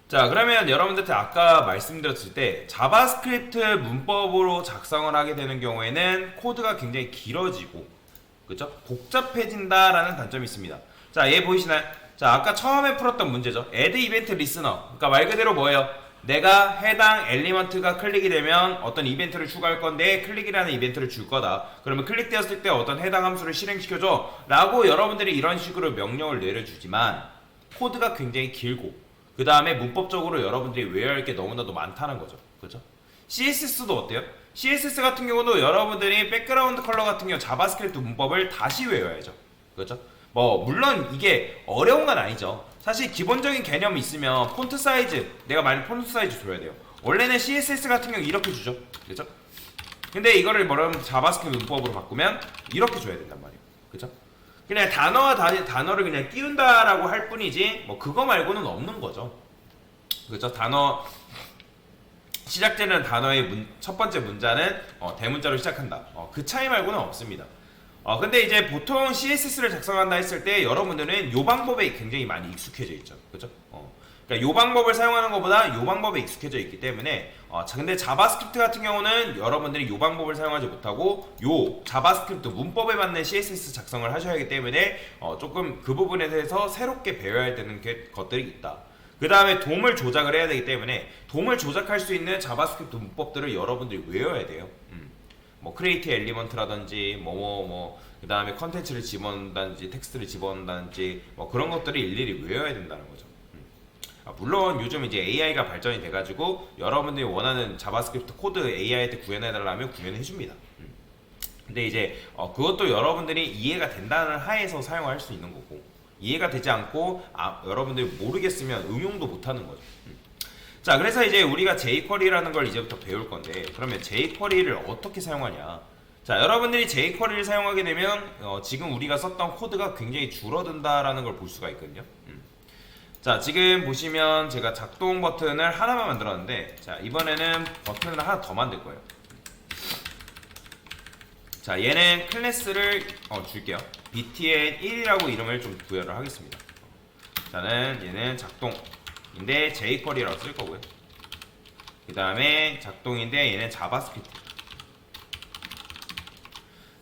자, 그러면 여러분들한테 아까 말씀드렸을 때 자바스크립트 문법으로 작성을 하게 되는 경우에는 코드가 굉장히 길어지고, 그죠? 복잡해진다라는 단점이 있습니다. 자, 얘 보이시나요? 자, 아까 처음에 풀었던 문제죠. add event listener. 그러니까 말 그대로 뭐예요? 내가 해당 엘리먼트가 클릭이 되면 어떤 이벤트를 추가할 건데 클릭이라는 이벤트를 줄 거다. 그러면 클릭되었을 때 어떤 해당 함수를 실행시켜줘 라고 여러분들이 이런 식으로 명령을 내려주지만 코드가 굉장히 길고 그 다음에 문법적으로 여러분들이 외워야 할 게 너무나도 많다는 거죠. 그죠? CSS도 어때요? CSS 같은 경우도 여러분들이 백그라운드 컬러 같은 경우 자바스크립트 문법을 다시 외워야죠. 그죠? 뭐 물론 이게 어려운 건 아니죠. 사실 기본적인 개념이 있으면 폰트 사이즈, 내가 만약 폰트 사이즈 줘야 돼요. 원래는 CSS 같은 경우 이렇게 주죠. 그죠? 근데 이거를 뭐라면 자바스크립트 문법으로 바꾸면 이렇게 줘야 된단 말이에요. 그죠? 그냥 단어와 단어를 그냥 띄운다라고 할 뿐이지 뭐 그거 말고는 없는 거죠. 그죠? 단어 시작되는 단어의 첫 번째 문자는 대문자로 시작한다. 그 차이 말고는 없습니다. 근데 이제 보통 CSS를 작성한다 했을 때 여러분들은 요 방법에 굉장히 많이 익숙해져 있죠. 그죠? 그러니까 요 방법을 사용하는 것보다 요 방법에 익숙해져 있기 때문에 근데 자바스크립트 같은 경우는 여러분들이 요 방법을 사용하지 못하고 요 자바스크립트 문법에 맞는 CSS 작성을 하셔야 하기 때문에 조금 그 부분에 대해서 새롭게 배워야 되는 것들이 있다. 그 다음에 돔을 조작을 해야 되기 때문에 돔을 조작할 수 있는 자바스크립트 문법들을 여러분들이 외워야 돼요. 뭐 크리에이트 엘리먼트라든지 그 다음에 컨텐츠를 집어넣는다든지 텍스트를 집어넣는다든지 뭐 그런 것들을 일일이 외워야 된다는 거죠. 물론 요즘 이제 AI가 발전이 돼가지고 여러분들이 원하는 자바스크립트 코드 AI한테 구현해달라면 구현해 줍니다. 근데 이제 그것도 여러분들이 이해가 된다는 하에서 사용할 수 있는 거고 이해가 되지 않고 여러분들이 모르겠으면 응용도 못하는 거죠. 자, 그래서 이제 우리가 jQuery라는 걸 이제부터 배울 건데 그러면 jQuery를 어떻게 사용하냐? 자, 여러분들이 jQuery를 사용하게 되면 지금 우리가 썼던 코드가 굉장히 줄어든다라는 걸 볼 수가 있거든요. 자, 지금 보시면 제가 작동 버튼을 하나만 만들었는데 자, 이번에는 버튼을 하나 더 만들 거예요. 자, 얘는 클래스를 줄게요. btn1이라고 이름을 좀 부여를 하겠습니다. 자는 얘는 작동인데 jQuery라고 쓸 거고요. 그 다음에 작동인데 얘는 자바스크립트.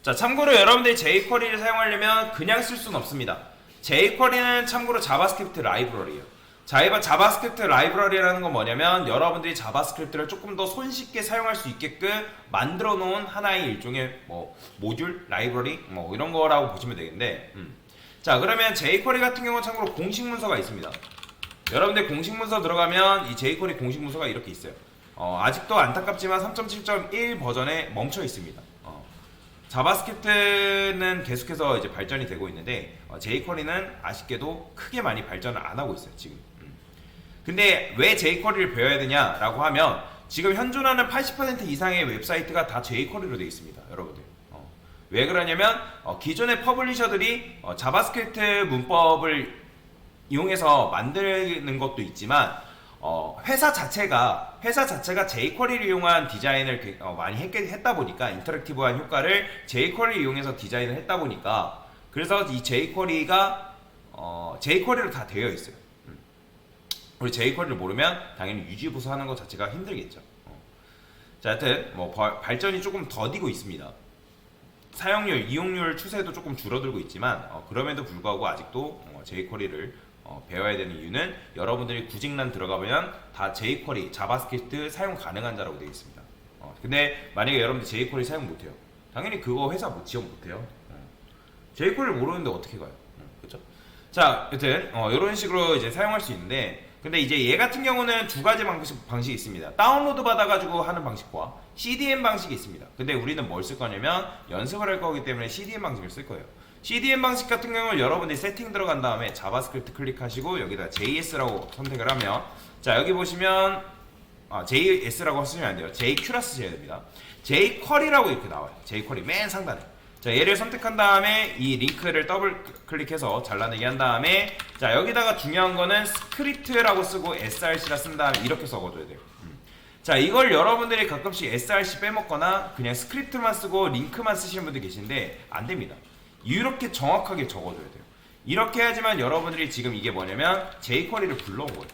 자, 참고로 여러분들이 jQuery를 사용하려면 그냥 쓸 수는 없습니다. jQuery는 참고로 자바스크립트 라이브러리예요. 자바스크립트 라이브러리라는 건 뭐냐면 여러분들이 자바스크립트를 조금 더 손쉽게 사용할 수 있게끔 만들어 놓은 하나의 일종의 뭐 모듈, 라이브러리 뭐 이런 거라고 보시면 되겠는데 자, 그러면 jQuery 같은 경우는 참고로 공식 문서가 있습니다. 여러분들 공식 문서 들어가면 이 jQuery 공식 문서가 이렇게 있어요. 아직도 안타깝지만 3.7.1 버전에 멈춰 있습니다. 자바스크립트는 계속해서 이제 발전이 되고 있는데 jQuery는 아쉽게도 크게 많이 발전을 안 하고 있어요 지금. 근데 왜 jQuery를 배워야 되냐라고 하면 지금 현존하는 80% 이상의 웹사이트가 다 jQuery로 되어 있습니다, 여러분들. 왜 그러냐면 기존의 퍼블리셔들이 자바스크립트 문법을 이용해서 만드는 것도 있지만 회사 자체가 jQuery를 이용한 디자인을 많이 했다 보니까 인터랙티브한 효과를 jQuery를 이용해서 디자인을 했다 보니까 그래서 이 jQuery가 jQuery로 다 되어 있어요. 우리 jQuery를 모르면 당연히 유지보수 하는 것 자체가 힘들겠죠. 자, 하여튼 뭐 발전이 조금 더디고 있습니다. 사용률, 이용률 추세도 조금 줄어들고 있지만 그럼에도 불구하고 아직도 jQuery를 배워야 되는 이유는 여러분들이 구직란 들어가면 다 jQuery, 자바스크립트 사용 가능한 자라고 되어 있습니다. 근데 만약에 여러분들 jQuery 사용 못해요. 당연히 그거 회사 지원 못해요. jQuery를 모르는데 어떻게 가요? 그렇죠? 자, 여튼 이런 식으로 이제 사용할 수 있는데 근데 이제 얘 같은 경우는 두 가지 방식이 있습니다. 다운로드 받아가지고 하는 방식과 CDN 방식이 있습니다. 근데 우리는 뭘 쓸 거냐면 연습을 할 거기 때문에 CDN 방식을 쓸 거예요. CDN 방식 같은 경우는 여러분들이 세팅 들어간 다음에 자바스크립트 클릭하시고 여기다 JS라고 선택을 하면 자, 여기 보시면 JS라고 쓰시면 안 돼요. JQ라 쓰셔야 됩니다. jQuery라고 이렇게 나와요. jQuery 맨 상단에. 자, 얘를 선택한 다음에 이 링크를 더블 클릭해서 잘라내기 한 다음에 자, 여기다가 중요한 거는 스크립트라고 쓰고 src라 쓴 다음에 이렇게 적어줘야 돼요. 자, 이걸 여러분들이 가끔씩 src 빼먹거나 그냥 스크립트만 쓰고 링크만 쓰시는 분들 계신데 안 됩니다. 이렇게 정확하게 적어줘야 돼요. 이렇게 해야지만 여러분들이 지금 이게 뭐냐면 jQuery를 불러온 거예요.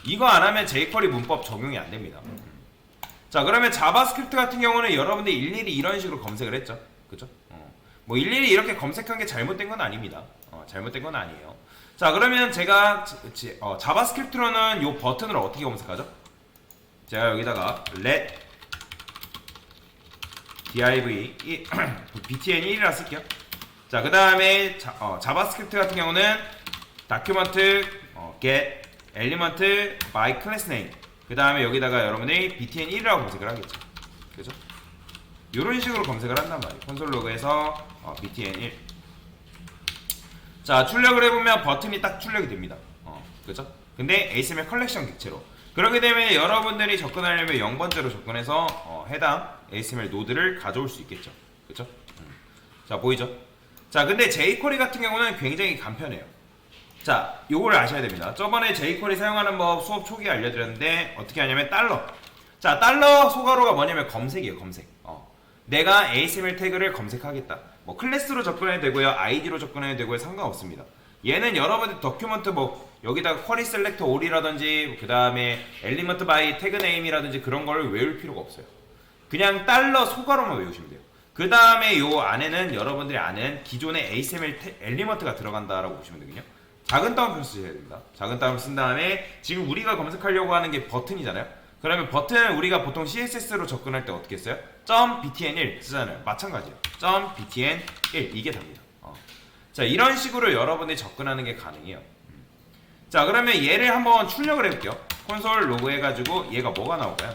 이거 안 하면 jQuery 문법 적용이 안 됩니다. 자, 그러면 자바스크립트 같은 경우는 여러분들이 일일이 이런 식으로 검색을 했죠. 그죠? 뭐 일일이 이렇게 검색한 게 잘못된 건 아닙니다. 잘못된 건 아니에요. 자, 그러면 제가 자바스크립트로는 이 버튼을 어떻게 검색하죠? 제가 여기다가 let div btn 1이라 쓸게요. 자, 그 다음에 자바스크립트 같은 경우는 document get element by class name, 그 다음에 여기다가 여러분들이 btn 1이라고 검색을 하겠죠. 그죠? 이런 식으로 검색을 한단 말이에요. 콘솔 로그에서 btn 1. 자, 출력을 해보면 버튼이 딱 출력이 됩니다. 그죠? 근데 HTML 컬렉션 객체로. 그렇게 되면 여러분들이 접근하려면 0번째로 접근해서 해당 HTML 노드를 가져올 수 있겠죠. 그죠? 자, 보이죠? 자, 근데 jQuery 같은 경우는 굉장히 간편해요. 자, 요거를 아셔야 됩니다. 저번에 jQuery 사용하는 법 수업 초기에 알려드렸는데 어떻게 하냐면 달러. 자, 달러 소괄호가 뭐냐면 검색이에요. 검색. 내가 HTML 태그를 검색하겠다. 뭐 클래스로 접근해도 되고요, 아이디로 접근해도 되고요, 상관없습니다. 얘는 여러분들 더큐먼트 뭐 여기다가 쿼리 셀렉터 올이라든지 그 다음에 엘리먼트 바이 태그 네임이라든지 그런 걸 외울 필요가 없어요. 그냥 달러 소괄호만 외우시면 돼요. 그 다음에 요 안에는 여러분들이 아는 기존의 HTML 엘리먼트가 들어간다라고 보시면 되거든요. 작은 따옴표 쓰셔야 됩니다. 작은 따옴표 쓴 다음에 지금 우리가 검색하려고 하는 게 버튼이잖아요. 그러면 버튼 우리가 보통 CSS로 접근할 때 어떻게 써요? .btn1 쓰잖아요. 마찬가지예요. .btn1 이게 답니다. 자, 이런 식으로 여러분들이 접근하는 게 가능해요. 자, 그러면 얘를 한번 출력을 해볼게요. 콘솔 로그 해가지고 얘가 뭐가 나올까요?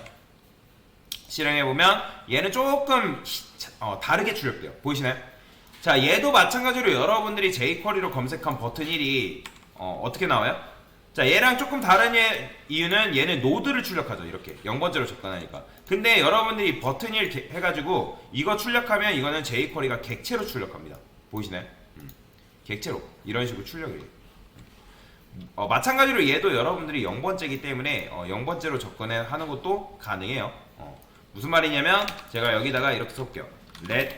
실행해보면 얘는 조금 다르게 출력돼요. 보이시나요? 자, 얘도 마찬가지로 여러분들이 jQuery로 검색한 버튼 1이 어떻게 나와요? 자, 얘랑 조금 다른 이유는 얘는 노드를 출력하죠. 이렇게 0번째로 접근하니까. 근데 여러분들이 버튼 1 해가지고 이거 출력하면 이거는 jQuery가 객체로 출력합니다. 보이시나요? 객체로 이런 식으로 출력이 돼요. 마찬가지로 얘도 여러분들이 0번째이기 때문에 0번째로 접근하는 것도 가능해요. 무슨 말이냐면 제가 여기다가 이렇게 써볼게요. let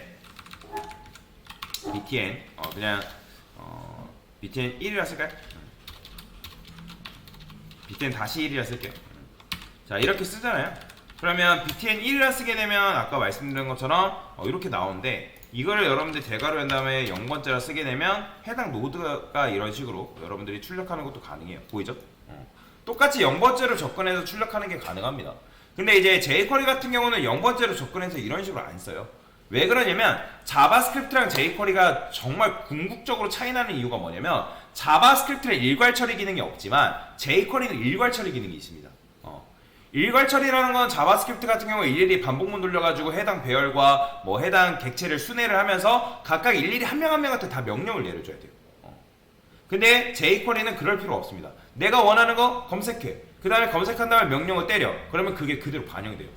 btn 그냥 btn 1이라 쓸까요? btn 다시 1이라 쓸게요. 자, 이렇게 쓰잖아요. 그러면 btn 1이라 쓰게 되면 아까 말씀드린 것처럼 이렇게 나오는데 이거를 여러분들 대괄호 한 다음에 0번째라 쓰게 되면 해당 노드가 이런 식으로 여러분들이 출력하는 것도 가능해요. 보이죠? 똑같이 0번째로 접근해서 출력하는 게 가능합니다. 근데 이제 jQuery 같은 경우는 0번째로 접근해서 이런 식으로 안 써요. 왜 그러냐면 자바스크립트랑 jQuery가 정말 궁극적으로 차이나는 이유가 뭐냐면 자바스크립트는 일괄 처리 기능이 없지만 jQuery는 일괄 처리 기능이 있습니다. 일괄 처리라는 건 자바스크립트 같은 경우 일일이 반복문 돌려가지고 해당 배열과 뭐 해당 객체를 순회를 하면서 각각 일일이 한 명 한 명한테 다 명령을 내려줘야 돼요. 근데 jQuery는 그럴 필요 없습니다. 내가 원하는 거 검색해. 그 다음에 검색한 다음에 명령을 때려. 그러면 그게 그대로 반영이 돼요.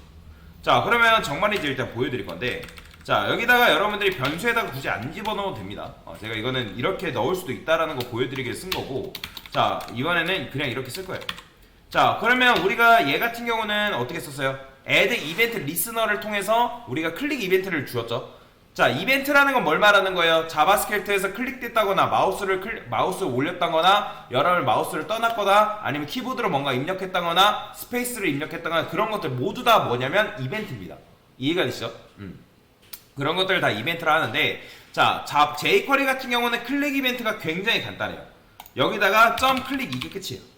자, 그러면 정말인지 일단 보여드릴 건데, 자, 여기다가 여러분들이 변수에다가 굳이 안 집어넣어도 됩니다. 제가 이거는 이렇게 넣을 수도 있다라는 거 보여드리기 위해 쓴 거고, 자, 이번에는 그냥 이렇게 쓸 거예요. 자, 그러면 우리가 얘 같은 경우는 어떻게 썼어요? add event listener를 통해서 우리가 클릭 이벤트를 주었죠. 자, 이벤트라는 건 뭘 말하는 거예요? 자바스크립트에서 클릭됐다거나 마우스 올렸다거나 여러분 마우스를 떠났거나 아니면 키보드로 뭔가 입력했다거나 스페이스를 입력했다거나 그런 것들 모두 다 뭐냐면 이벤트입니다. 이해가 되시죠? 그런 것들을 다 이벤트를 하는데, 자, jQuery 같은 경우는 클릭 이벤트가 굉장히 간단해요. 여기다가 .클릭 이게 끝이에요.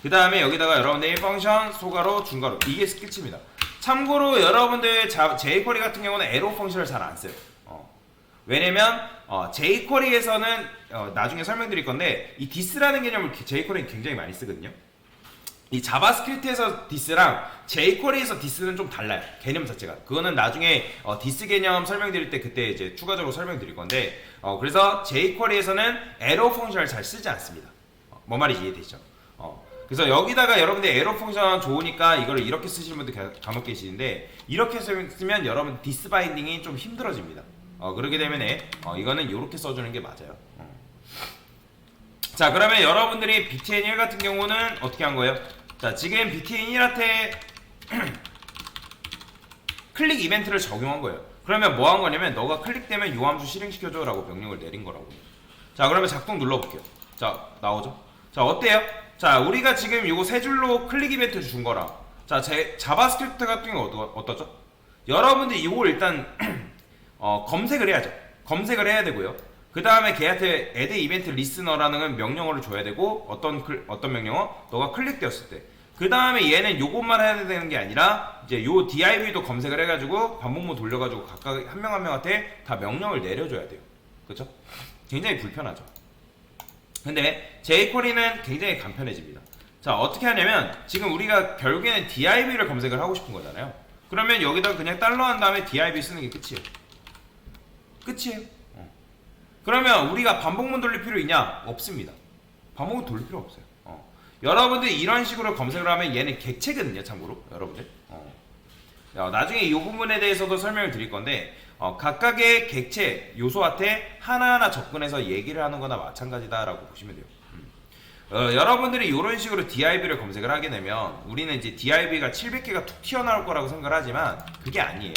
그 다음에 여기다가 여러분들 펑션, 소괄호, 중괄호 이게 끝입니다. 참고로 여러분들 jQuery 같은 경우는 에로 펑션을 잘 안 써요. 왜냐면 jQuery에서는 나중에 설명드릴 건데 이 this라는 개념을 jQuery는 굉장히 많이 쓰거든요. 이 자바스크립트에서 this랑 jQuery에서 this는 좀 달라요. 개념 자체가. 그거는 나중에 this 개념 설명드릴 때 그때 이제 추가적으로 설명드릴 건데, 그래서 jQuery에서는 에로 펑션을 잘 쓰지 않습니다. 뭔 말인지 이해되시죠? 그래서 여기다가 여러분들 에러 펑션 좋으니까 이거를 이렇게 쓰시는 분들 간혹 계시는데, 이렇게 쓰면 여러분 디스 바인딩이 좀 힘들어집니다. 그렇게 되면 이거는 이렇게 써주는 게 맞아요. 자, 그러면 여러분들이 btn1 같은 경우는 어떻게 한 거예요? 자, 지금 btn1한테 클릭 이벤트를 적용한 거예요. 그러면 뭐 한 거냐면 너가 클릭되면 요 함수 실행시켜줘 라고 명령을 내린 거라고. 자, 그러면 작동 눌러볼게요. 자, 나오죠? 자, 어때요? 자, 우리가 지금 요거 세 줄로 클릭 이벤트 준 거라. 자, 자바스크립트 같은 경우 어떠죠? 여러분들이 이걸 일단 검색을 해야죠. 검색을 해야 되고요. 그 다음에 걔한테 add 이벤트 리스너라는 명령어를 줘야 되고, 어떤 명령어? 너가 클릭되었을 때. 그 다음에 얘는 요것만 해야 되는 게 아니라 이제 요 div도 검색을 해가지고 반복문 돌려가지고 각각 한 명 한 명한테 다 명령을 내려줘야 돼요. 그쵸? 굉장히 불편하죠. 근데 jQuery는 굉장히 간편해집니다. 자, 어떻게 하냐면 지금 우리가 결국에는 div를 검색을 하고 싶은 거잖아요. 그러면 여기다 그냥 달러 한 다음에 div 쓰는 게 끝이에요. 끝이에요. 그러면 우리가 반복문 돌릴 필요 있냐? 없습니다. 반복문 돌릴 필요 없어요. 여러분들이 이런 식으로 검색을 하면 얘는 객체거든요, 참고로. 여러분들. 나중에 이 부분에 대해서도 설명을 드릴 건데, 각각의 객체 요소한테 하나하나 접근해서 얘기를 하는 거나 마찬가지다라고 보시면 돼요. 여러분들이 이런 식으로 div를 검색을 하게 되면 우리는 이제 div가 700개가 툭 튀어나올 거라고 생각을 하지만 그게 아니에요.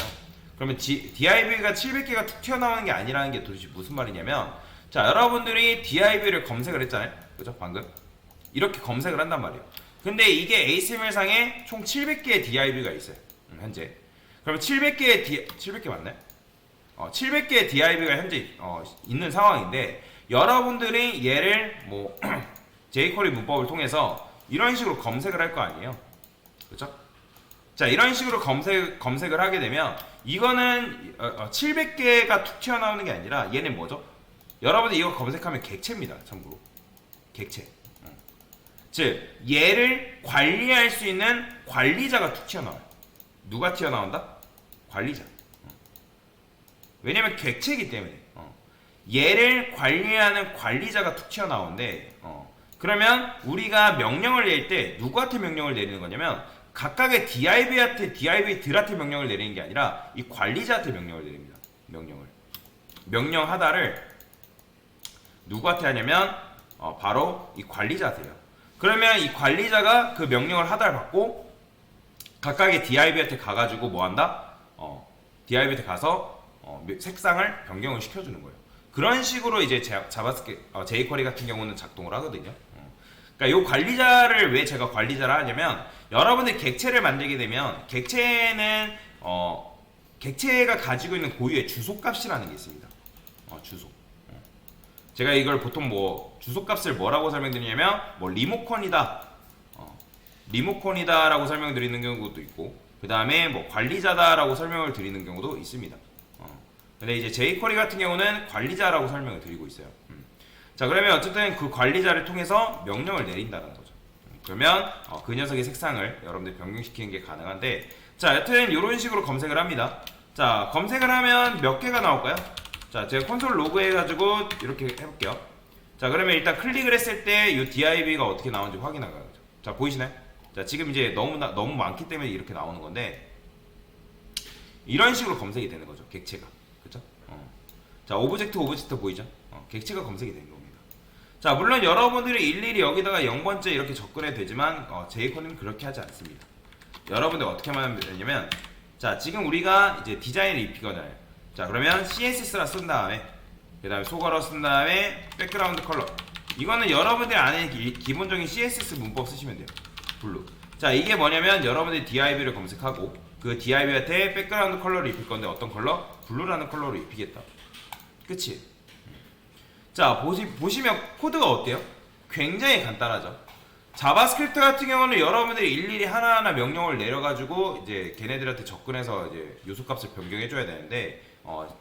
그러면 div가 700개가 툭 튀어나오는 게 아니라는 게 도대체 무슨 말이냐면, 자, 여러분들이 div를 검색을 했잖아요. 그죠? 방금 이렇게 검색을 한단 말이에요. 근데 이게 HTML상에 총 700개의 div가 있어요. 현재. 그러면 700개 맞나요? 700개의 div가 현재 있는 상황인데, 여러분들이 얘를 뭐 jQuery 문법을 통해서 이런 식으로 검색을 할 거 아니에요. 그렇죠? 자, 이런 식으로 검색을 하게 되면 이거는 700개가 툭 튀어나오는 게 아니라 얘는 뭐죠? 여러분들 이거 검색하면 객체입니다. 참고로. 객체. 즉 얘를 관리할 수 있는 관리자가 툭 튀어나와요. 누가 튀어나온다? 관리자. 왜냐면 객체이기 때문에. 얘를 관리하는 관리자가 툭 튀어나오는데, 그러면 우리가 명령을 낼 때 누구한테 명령을 내리는 거냐면 각각의 div들한테 명령을 내리는 게 아니라 이 관리자한테 명령을 내립니다. 명령하다를 누구한테 하냐면 바로 이 관리자세요. 그러면 이 관리자가 그 명령을 하다를 받고 각각의 div한테 가가지고 뭐 한다? div한테 가서 색상을 변경을 시켜주는 거예요. 그런 식으로 이제 jQuery 같은 경우는 작동을 하거든요. 그러니까 이 관리자를 왜 제가 관리자라 하냐면, 여러분들 객체를 만들게 되면 객체는 객체가 가지고 있는 고유의 주소값이라는 게 있습니다. 주소. 제가 이걸 보통 뭐 주소값을 뭐라고 설명드리냐면 뭐 리모컨이다, 리모컨이다라고 설명드리는 경우도 있고, 그 다음에 뭐 관리자다라고 설명을 드리는 경우도 있습니다. 근데 이제 jQuery 같은 경우는 관리자라고 설명을 드리고 있어요. 자, 그러면 어쨌든 그 관리자를 통해서 명령을 내린다는 거죠. 그러면 그 녀석의 색상을 여러분들 변경시키는 게 가능한데, 자, 여튼 이런 식으로 검색을 합니다. 자, 검색을 하면 몇 개가 나올까요? 자, 제가 콘솔 로그 해가지고 이렇게 해볼게요. 자, 그러면 일단 클릭을 했을 때 이 div가 어떻게 나오는지 확인하고요. 자, 보이시나요? 자, 지금 이제 너무 많기 때문에 이렇게 나오는 건데, 이런 식으로 검색이 되는 거죠, 객체가. 그쵸? 자, 오브젝트 보이죠? 객체가 검색이 되는 겁니다. 자, 물론 여러분들이 일일이 여기다가 0번째 이렇게 접근해도 되지만 jQuery는 그렇게 하지 않습니다. 여러분들 어떻게 하면 되냐면, 자, 지금 우리가 이제 디자인을 입히거든요. 자, 그러면 CSS라 쓴 다음에, 그 다음에 소거로 쓴 다음에 백그라운드 컬러, 이거는 여러분들 안에 기본적인 CSS 문법 쓰시면 돼요. 블루. 자, 이게 뭐냐면 여러분들이 div를 검색하고 그 div한테 백그라운드 컬러를 입힐 건데, 어떤 컬러? 블루라는 컬러로 입히겠다. 끝이에요. 자, 보시면 코드가 어때요? 굉장히 간단하죠. 자바스크립트 같은 경우는 여러분들이 일일이 하나하나 명령을 내려가지고 이제 걔네들한테 접근해서 이제 요소값을 변경해줘야 되는데,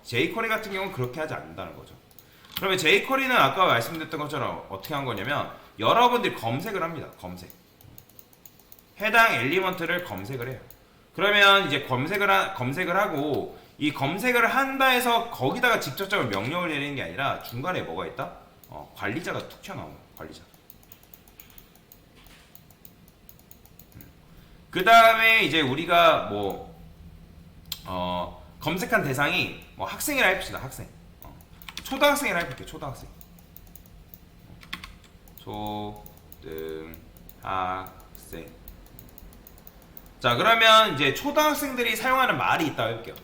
jQuery 같은 경우는 그렇게 하지 않는다는 거죠. 그러면 jQuery는 아까 말씀드렸던 것처럼 어떻게 한 거냐면, 여러분들이 검색을 합니다. 해당 엘리먼트를 검색을 해요. 그러면 이제 검색을 하고, 이 검색을 한다 해서 거기다가 직접적으로 명령을 내리는 게 아니라 중간에 뭐가 있다? 관리자가 툭 튀어나오는 거예요. 관리자. 그 다음에 이제 우리가 뭐 검색한 대상이 뭐 학생이라 해봅시다. 학생. 초등학생이라 해볼게요. 초등학생. 초등학생. 자, 그러면 이제 초등학생들이 사용하는 말이 있다고 해볼게요.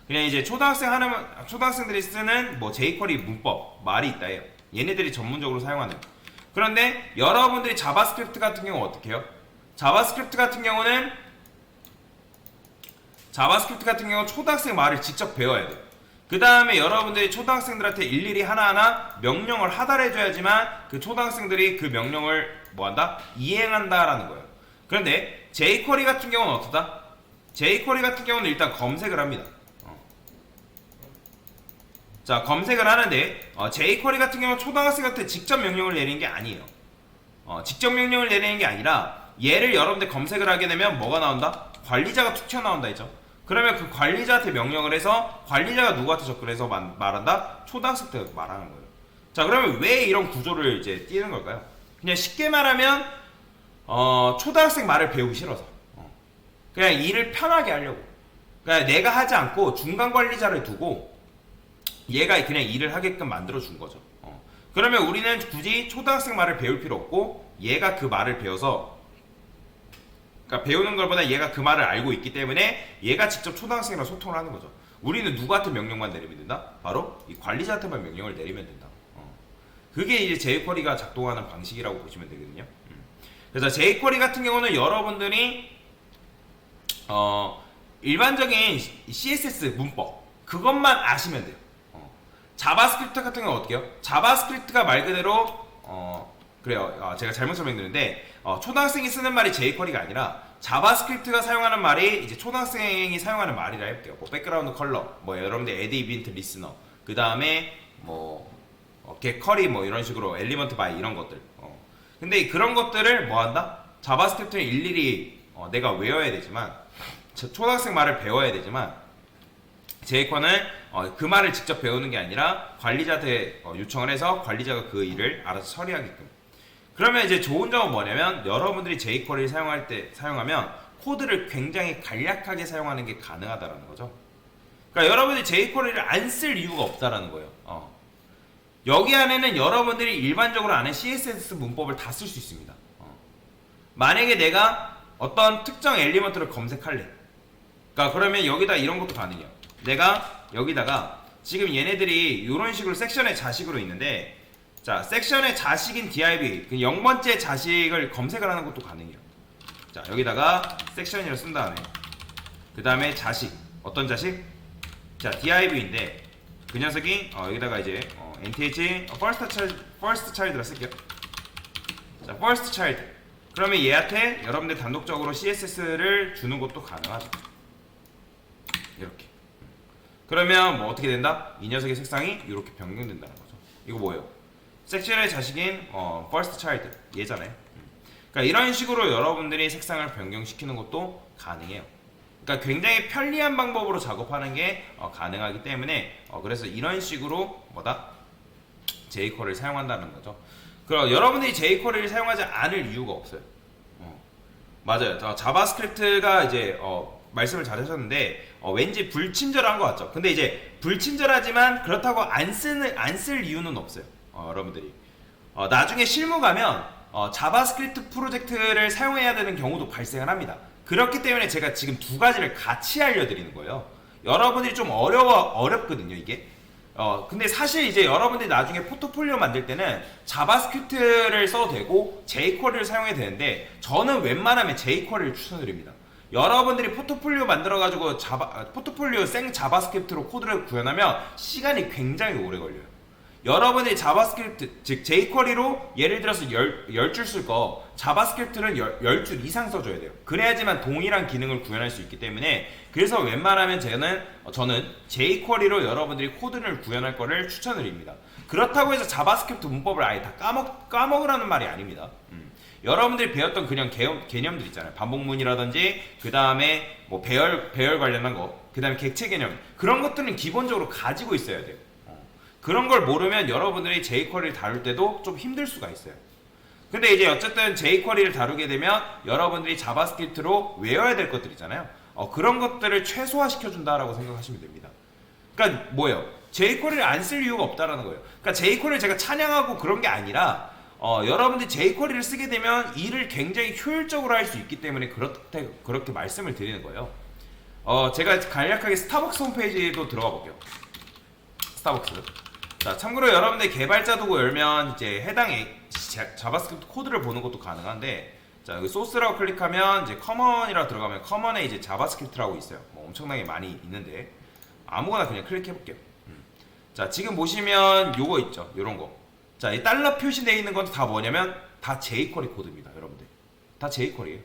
그냥 이제 초등학생들이 쓰는 뭐 jQuery 문법 말이 있다 해요. 얘네들이 전문적으로 사용하는. 그런데 여러분들이 자바스크립트 같은 경우 어떻게 해요? 자바스크립트 같은 경우 초등학생 말을 직접 배워야 돼요. 그 다음에 여러분들이 초등학생들한테 일일이 하나하나 명령을 하달해줘야지만 그 초등학생들이 그 명령을 뭐한다? 이행한다라는 거예요. 그런데 jQuery 같은 경우는 어떻다? jQuery 같은 경우는 일단 검색을 합니다. 자, 검색을 하는데 jQuery 같은 경우는 초등학생한테 직접 명령을 내리는 게 아니에요. 직접 명령을 내리는 게 아니라 얘를 여러분들 검색을 하게 되면 뭐가 나온다? 관리자가 툭 튀어나온다 했죠. 그러면 그 관리자한테 명령을 해서 관리자가 누구한테 접근해서 말한다? 초등학생한테 말하는 거예요. 자, 그러면 왜 이런 구조를 이제 띄는 걸까요? 그냥 쉽게 말하면 초등학생 말을 배우기 싫어서 그냥 일을 편하게 하려고. 그냥 내가 하지 않고 중간 관리자를 두고 얘가 그냥 일을 하게끔 만들어 준 거죠. 그러면 우리는 굳이 초등학생 말을 배울 필요 없고 얘가 그 말을 배워서, 그러니까 배우는 것보다 얘가 그 말을 알고 있기 때문에 얘가 직접 초등학생이랑 소통을 하는 거죠. 우리는 누구한테 명령만 내리면 된다? 바로 이 관리자한테만 명령을 내리면 된다. 그게 이제 jQuery가 작동하는 방식이라고 보시면 되거든요. 그래서 jQuery 같은 경우는 여러분들이 일반적인 CSS 문법 그것만 아시면 돼요. 자바스크립트 같은 경우는 어떻게 해요? 자바스크립트가 말 그대로 그래요. 제가 잘못 설명드렸는데 초등학생이 쓰는 말이 jQuery가 아니라 자바스크립트가 사용하는 말이 이제 초등학생이 사용하는 말이라 해볼게요. 뭐 백그라운드 컬러, 뭐 여러분들 add 이벤트 리스너, 그 다음에 뭐 get 쿼리 뭐 이런 식으로 엘리먼트 바이 이런 것들. 근데 그런 것들을 뭐 한다? 자바스크립트는 일일이 내가 외워야 되지만 초등학생 말을 배워야 되지만 jQuery는 그 말을 직접 배우는 게 아니라 관리자한테 요청을 해서 관리자가 그 일을 알아서 처리하게끔. 그러면 이제 좋은 점은 뭐냐면 여러분들이 jQuery를 사용하면 코드를 굉장히 간략하게 사용하는 게 가능하다라는 거죠. 그러니까 여러분들이 jQuery를 안 쓸 이유가 없다라는 거예요. 여기 안에는 여러분들이 일반적으로 아는 CSS 문법을 다 쓸 수 있습니다. 만약에 내가 어떤 특정 엘리먼트를 검색할래. 그러니까 그러면 여기다 이런 것도 가능해요. 내가 여기다가 지금 얘네들이 이런 식으로 섹션의 자식으로 있는데, 자, 섹션의 자식인 div 그 0번째 자식을 검색을 하는 것도 가능해요. 자, 여기다가 섹션이라고 쓴 다음에 그 다음에 자식, 어떤 자식? 자, div인데 그 녀석이 여기다가 이제 nth first child라 쓸게요. 자, first child. 그러면 얘한테 여러분들 단독적으로 CSS를 주는 것도 가능하죠. 이렇게. 그러면 뭐 어떻게 된다? 이 녀석의 색상이 이렇게 변경된다는 거죠. 이거 뭐예요? 섹션의 자식인 first child 얘잖아요. 그러니까 이런 식으로 여러분들이 색상을 변경시키는 것도 가능해요. 그러니까 굉장히 편리한 방법으로 작업하는 게 가능하기 때문에 그래서 이런 식으로 뭐다? jQuery를 사용한다는 거죠. 그럼 여러분들이 jQuery를 사용하지 않을 이유가 없어요. 맞아요. 자바스크립트가 이제 말씀을 잘 하셨는데 왠지 불친절한 것 같죠. 근데 이제 불친절하지만 그렇다고 안 쓸 이유는 없어요. 여러분들이 나중에 실무 가면 자바스크립트 프로젝트를 사용해야 되는 경우도 발생을 합니다. 그렇기 때문에 제가 지금 두 가지를 같이 알려드리는 거예요. 여러분들이 좀 어렵거든요, 이게. 근데 사실 이제 여러분들이 나중에 포트폴리오 만들 때는 자바스크립트를 써도 되고 jQuery를 사용해야 되는데 저는 웬만하면 jQuery를 추천드립니다. 여러분들이 포트폴리오 만들어가지고 포트폴리오 생 자바스크립트로 코드를 구현하면 시간이 굉장히 오래 걸려요. 여러분이 자바스크립트, 즉 jQuery로 예를 들어서 10줄 쓸 거 자바스크립트는 10줄 이상 써줘야 돼요. 그래야지만 동일한 기능을 구현할 수 있기 때문에 그래서 웬만하면 저는 jQuery로 여러분들이 코드를 구현할 거를 추천드립니다. 그렇다고 해서 자바스크립트 문법을 아예 다 까먹으라는 말이 아닙니다. 여러분들이 배웠던 그냥 개념들 있잖아요. 반복문이라든지 그 다음에 뭐 배열 관련한 거, 그 다음에 객체 개념, 그런 것들은 기본적으로 가지고 있어야 돼요. 그런 걸 모르면 여러분들이 jQuery를 다룰 때도 좀 힘들 수가 있어요. 근데 이제 어쨌든 jQuery를 다루게 되면 여러분들이 자바스크립트로 외워야 될 것들 있잖아요. 그런 것들을 최소화시켜준다라고 생각하시면 됩니다. 그러니까 뭐예요? jQuery를 안 쓸 이유가 없다라는 거예요. 그러니까 jQuery를 제가 찬양하고 그런 게 아니라 여러분들이 jQuery를 쓰게 되면 일을 굉장히 효율적으로 할 수 있기 때문에 그렇게 말씀을 드리는 거예요. 제가 간략하게 스타벅스 홈페이지도 들어가 볼게요. 스타벅스. 자, 참고로 여러분들 개발자 도구 열면 이제 해당 자바스크립트 코드를 보는 것도 가능한데, 자, 여기 소스라고 클릭하면 이제 커먼이라고 들어가면 커먼에 이제 자바스크립트라고 있어요. 뭐 엄청나게 많이 있는데 아무거나 그냥 클릭해 볼게요. 자, 지금 보시면 요거 있죠. 요런 거. 자, 이 달러 표시되어 있는 건 다 뭐냐면 다 jQuery 코드입니다, 여러분들. 다 jQuery예요.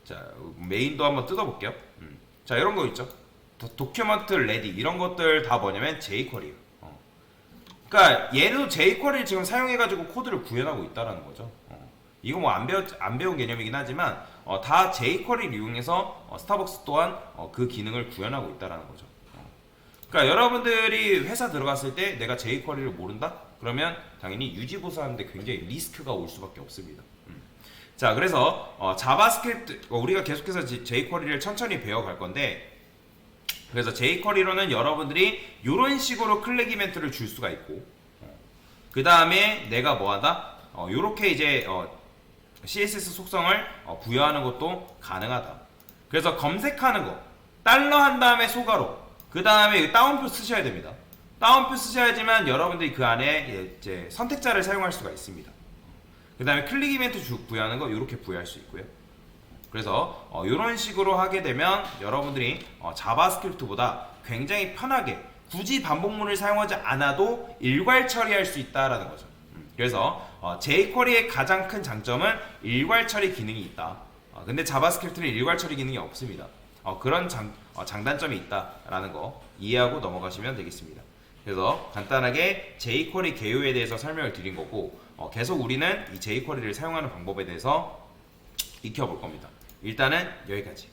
자, 메인도 한번 뜯어볼게요. 자, 이런 거 있죠. 도큐먼트 레디 이런 것들 다 뭐냐면 jQuery예요. 그러니까 얘도 jQuery를 지금 사용해가지고 코드를 구현하고 있다라는 거죠. 이거 뭐 안 배운 개념이긴 하지만 다 jQuery를 이용해서 스타벅스 또한 그 기능을 구현하고 있다라는 거죠. 그러니까 여러분들이 회사 들어갔을 때 내가 jQuery를 모른다? 그러면 당연히 유지보수하는데 굉장히 리스크가 올 수밖에 없습니다. 자, 그래서 자바스크립트 우리가 계속해서 jQuery를 천천히 배워갈 건데, 그래서 jQuery로는 여러분들이 이런 식으로 클릭 이벤트를 줄 수가 있고, 그 다음에 내가 뭐하다? 요렇게 이제 CSS 속성을 부여하는 것도 가능하다. 그래서 검색하는 거 달러 한 다음에 소가로, 그 다음에 다운표 쓰셔야 됩니다. 다운표 쓰셔야지만 여러분들이 그 안에 이제 선택자를 사용할 수가 있습니다. 그 다음에 클릭 이벤트 부여하는 거 이렇게 부여할 수 있고요. 그래서 이런 식으로 하게 되면 여러분들이 자바스크립트보다 굉장히 편하게 굳이 반복문을 사용하지 않아도 일괄 처리할 수 있다라는 거죠. 그래서 jQuery의 가장 큰 장점은 일괄 처리 기능이 있다. 근데 자바스크립트는 일괄 처리 기능이 없습니다. 그런 장단점이 있다라는 거 이해하고 넘어가시면 되겠습니다. 그래서 간단하게 jQuery 개요에 대해서 설명을 드린 거고, 계속 우리는 이 jQuery를 사용하는 방법에 대해서 익혀볼 겁니다. 일단은 여기까지.